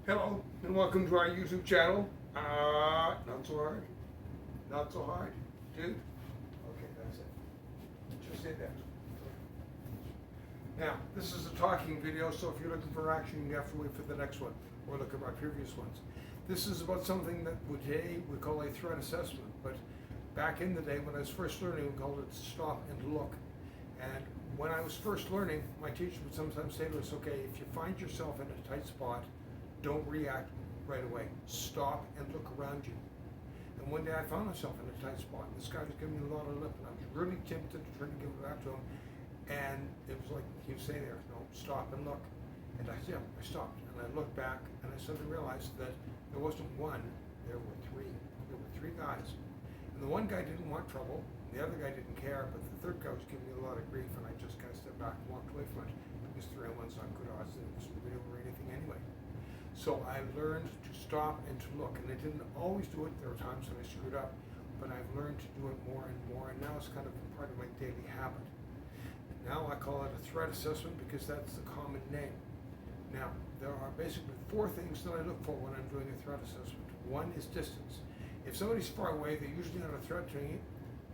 Hello and welcome to our YouTube channel. Not so hard. Not so hard. Dude. Okay, that's it. Just say that. Now, this is a talking video, so if you're looking for action, you have to wait for the next one or look at my previous ones. This is about something that today we call a threat assessment, but back in the day when I was first learning, we called it stop and look. And when I was first learning, my teacher would sometimes say to us, okay, if you find yourself in a tight spot, don't react right away. Stop and look around you. And one day I found myself in a tight spot. This guy was giving me a lot of lip, and I was really tempted to try to give it back to him. And it was like he would say there, no, stop and look. And I said, I stopped, and I looked back, and I suddenly realized that there wasn't one, there were three. There were three guys. And the one guy didn't want trouble, the other guy didn't care, but the third guy was giving me a lot of grief, and I just kind of stepped back and walked away from it, because 3-on-1's not good odds that it was video or anything anyway. So I learned to stop and to look, and I didn't always do it. There were times when I screwed up, but I've learned to do it more and more, and now it's kind of part of my daily habit. Now I call it a threat assessment because that's the common name. Now, there are basically 4 things that I look for when I'm doing a threat assessment. One is distance. If somebody's far away, they're usually not a threat to me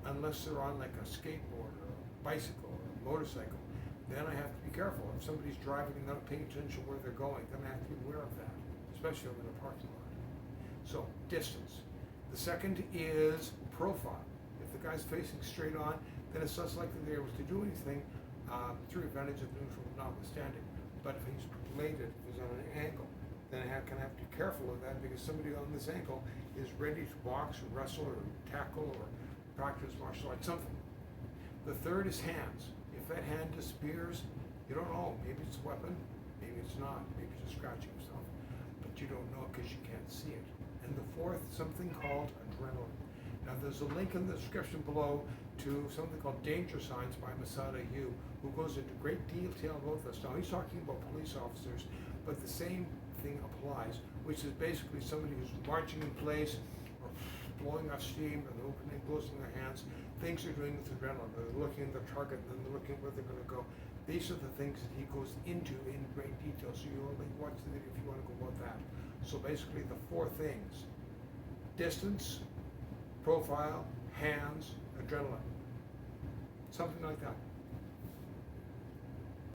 unless they're on like a skateboard or a bicycle or a motorcycle. Then I have to be careful. If somebody's driving and not paying attention where they're going, then I have to be aware of that, especially if I'm in a parking lot. So, distance. The second is profile. If the guy's facing straight on, then it's less likely they're able to do anything through advantage of neutral notwithstanding. But if he's bladed, if he's on an angle, then I have to be careful of that because somebody on this angle is ready to box or wrestle or tackle or practice martial arts, something. The third is hands. If that hand disappears, you don't know. Maybe it's a weapon, maybe it's not. Maybe it's just scratching himself, but you don't know because you can't see it. And the fourth, something called adrenaline. Now there's a link in the description below to something called Danger Signs by Masada Yu, who goes into great detail about this. Now he's talking about police officers, but the same thing applies, which is basically somebody who's marching in place or blowing off steam or opening and closing their hands. Things they're doing with adrenaline. They're looking at the target and then they're looking where they're going to go. These are the things that he goes into in great detail. So you only watch the video if you want to go about that. So basically the 4 things: distance, profile, hands, adrenaline. Something like that.